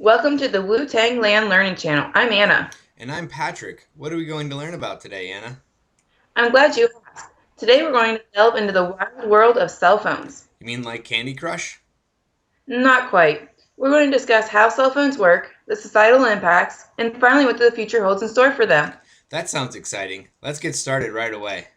Welcome to the Wu-Tang Land Learning Channel. I'm Anna. And I'm Patrick. What are we going to learn about today, Anna? I'm glad you asked. Today we're going to delve into the wild world of cell phones. You mean like Candy Crush? Not quite. We're going to discuss how cell phones work, the societal impacts, and finally what the future holds in store for them. That sounds exciting. Let's get started right away.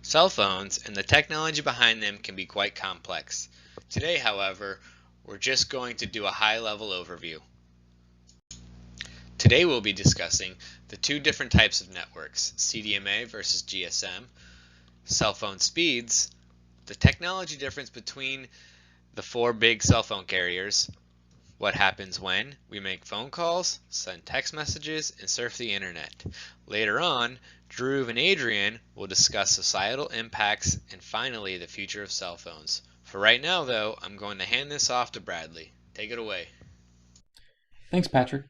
Cell phones and the technology behind them can be quite complex. Today, however, we're just going to do a high-level overview. Today we'll be discussing the two different types of networks, CDMA versus GSM, cell phone speeds, the technology difference between the four big cell phone carriers, what happens when we make phone calls, send text messages, and surf the internet. Later on, Dhruv and Adrian will discuss societal impacts and finally the future of cell phones. For right now, though, I'm going to hand this off to Bradley. Take it away. Thanks, Patrick.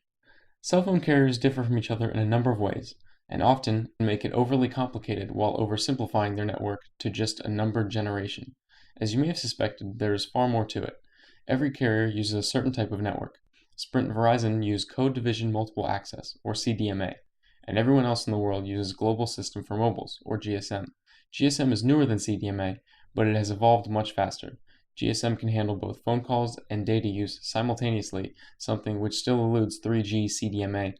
Cell phone carriers differ from each other in a number of ways, and often make it overly complicated while oversimplifying their network to just a numbered generation. As you may have suspected, there is far more to it. Every carrier uses a certain type of network. Sprint and Verizon use Code Division Multiple Access, or CDMA, and everyone else in the world uses Global System for Mobiles, or GSM. GSM is newer than CDMA, but it has evolved much faster. GSM can handle both phone calls and data use simultaneously, something which still eludes 3G CDMA,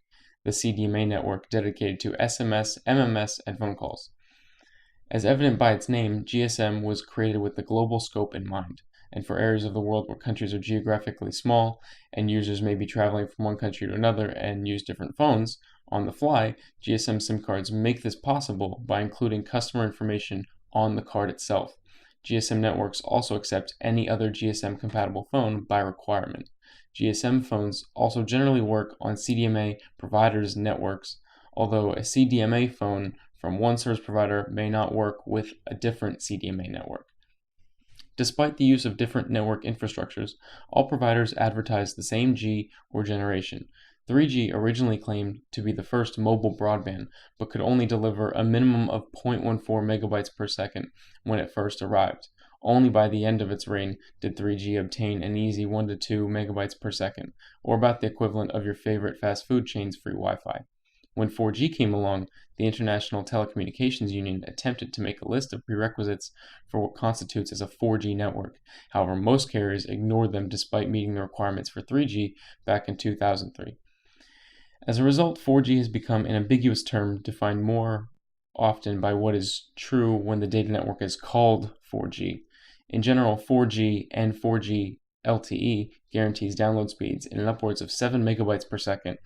the CDMA network dedicated to SMS, MMS, and phone calls. As evident by its name, GSM was created with the global scope in mind, and for areas of the world where countries are geographically small and users may be traveling from one country to another and use different phones on the fly, GSM SIM cards make this possible by including customer information on the card itself. GSM networks also accept any other GSM compatible phone by requirement. GSM phones also generally work on CDMA providers' networks, although a CDMA phone from one service provider may not work with a different CDMA network. Despite the use of different network infrastructures, all providers advertise the same G or generation. 3G originally claimed to be the first mobile broadband, but could only deliver a minimum of 0.14 megabytes per second when it first arrived. Only by the end of its reign did 3G obtain an easy 1 to 2 megabytes per second, or about the equivalent of your favorite fast food chain's free Wi-Fi. When 4G came along, the International Telecommunications Union attempted to make a list of prerequisites for what constitutes as a 4G network. However, most carriers ignored them despite meeting the requirements for 3G back in 2003. As a result, 4G has become an ambiguous term defined more often by what is true when the data network is called 4G. In general, 4G and 4G LTE guarantees download speeds in upwards of 7 megabytes per second,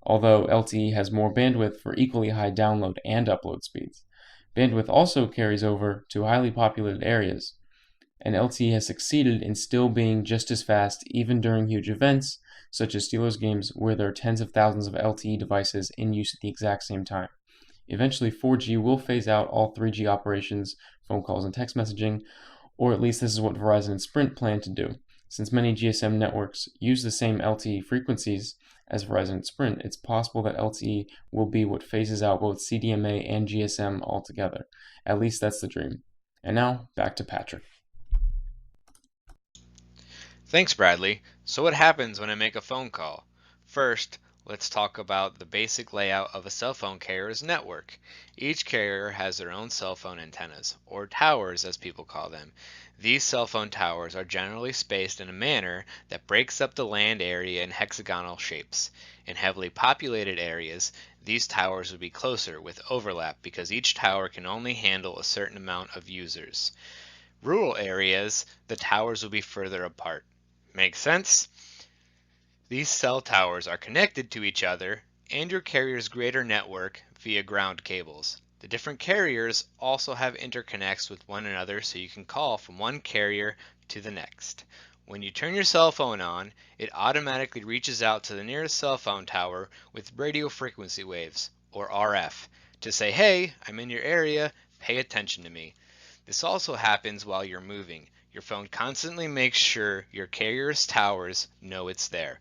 although LTE has more bandwidth for equally high download and upload speeds. Bandwidth also carries over to highly populated areas, and LTE has succeeded in still being just as fast even during huge events, such as Steelers games where there are tens of thousands of LTE devices in use at the exact same time. Eventually, 4G will phase out all 3G operations, phone calls, and text messaging, or at least this is what Verizon and Sprint plan to do. Since many GSM networks use the same LTE frequencies as Verizon and Sprint, it's possible that LTE will be what phases out both CDMA and GSM altogether. At least that's the dream. And now, back to Patrick. Thanks, Bradley. So what happens when I make a phone call? First, let's talk about the basic layout of a cell phone carrier's network. Each carrier has their own cell phone antennas, or towers as people call them. These cell phone towers are generally spaced in a manner that breaks up the land area in hexagonal shapes. In heavily populated areas, these towers would be closer with overlap because each tower can only handle a certain amount of users. Rural areas, the towers will be further apart. Make sense? These cell towers are connected to each other and your carrier's greater network via ground cables. The different carriers also have interconnects with one another so you can call from one carrier to the next. When you turn your cell phone on, it automatically reaches out to the nearest cell phone tower with radio frequency waves, or RF, to say, "Hey, I'm in your area, pay attention to me." This also happens while you're moving. Your phone constantly makes sure your carrier's towers know it's there.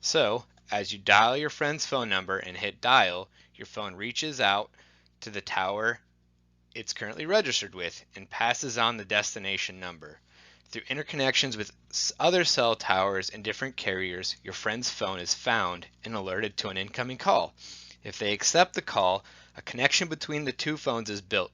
So, as you dial your friend's phone number and hit dial, your phone reaches out to the tower it's currently registered with and passes on the destination number. Through interconnections with other cell towers and different carriers, your friend's phone is found and alerted to an incoming call. If they accept the call, a connection between the two phones is built.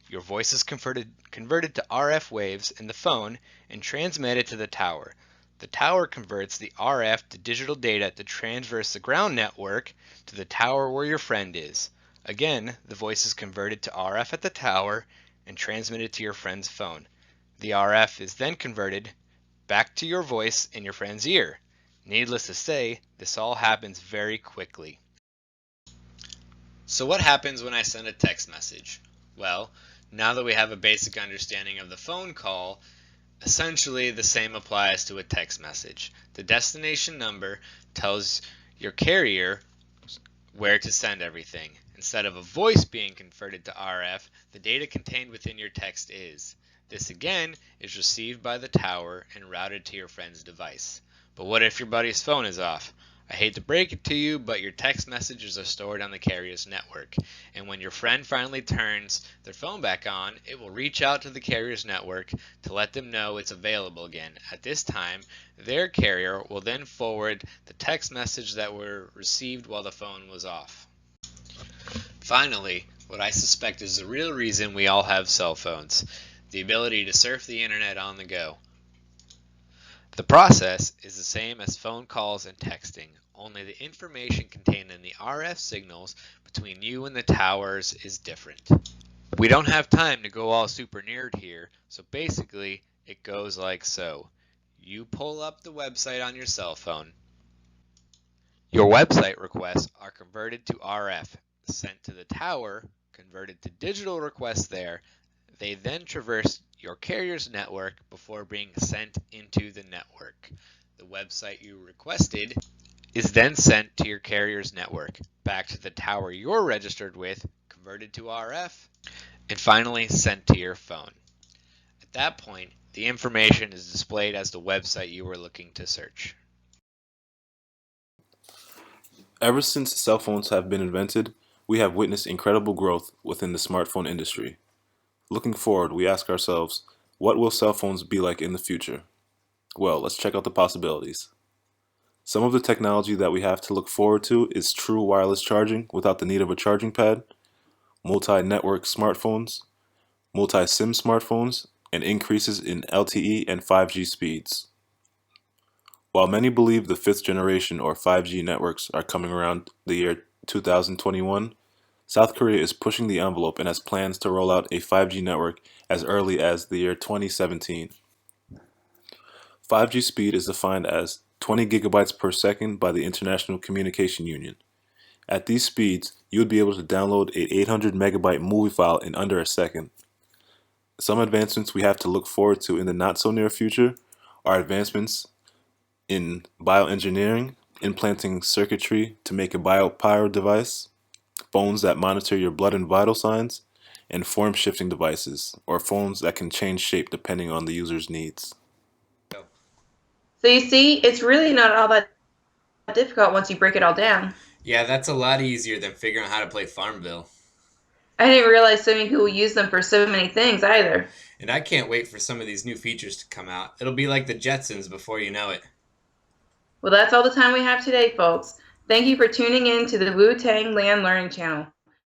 Your voice is converted to RF waves in the phone and transmitted to the tower. The tower converts the RF to digital data to traverse the ground network to the tower where your friend is. Again, the voice is converted to RF at the tower and transmitted to your friend's phone. The RF is then converted back to your voice in your friend's ear. Needless to say, this all happens very quickly. So what happens when I send a text message? Well, now that we have a basic understanding of the phone call, essentially the same applies to a text message. The destination number tells your carrier where to send everything. Instead of a voice being converted to RF, the data contained within your text is. This again is received by the tower and routed to your friend's device. But what if your buddy's phone is off? I hate to break it to you, but your text messages are stored on the carrier's network. And when your friend finally turns their phone back on, it will reach out to the carrier's network to let them know it's available again. At this time, their carrier will then forward the text message that were received while the phone was off. Finally, what I suspect is the real reason we all have cell phones: the ability to surf the internet on the go. The process is the same as phone calls and texting, only the information contained in the RF signals between you and the towers is different. We don't have time to go all super nerd here, so basically it goes like so. You pull up the website on your cell phone. Your website requests are converted to RF, sent to the tower, converted to digital requests there. They then traverse your carrier's network before being sent into the network. The website you requested is then sent to your carrier's network, back to the tower you're registered with, converted to RF, and finally sent to your phone. At that point, the information is displayed as the website you were looking to search. Ever since cell phones have been invented, we have witnessed incredible growth within the smartphone industry. Looking forward, we ask ourselves, what will cell phones be like in the future? Well, let's check out the possibilities. Some of the technology that we have to look forward to is true wireless charging without the need of a charging pad, multi-network smartphones, multi-SIM smartphones, and increases in LTE and 5G speeds. While many believe the fifth generation or 5G networks are coming around the year 2021, South Korea is pushing the envelope and has plans to roll out a 5G network as early as the year 2017. 5G speed is defined as 20 gigabytes per second by the International Communication Union. At these speeds, you would be able to download an 800 megabyte movie file in under a second. Some advancements we have to look forward to in the not so near future are advancements in bioengineering, implanting circuitry to make a biopowered device, phones that monitor your blood and vital signs, and form-shifting devices, or phones that can change shape depending on the user's needs. So you see, it's really not all that difficult once you break it all down. Yeah, that's a lot easier than figuring out how to play Farmville. I didn't realize so many people use them for so many things either. And I can't wait for some of these new features to come out. It'll be like the Jetsons before you know it. Well, that's all the time we have today, folks. Thank you for tuning in to the Wu Tang Land Learning Channel.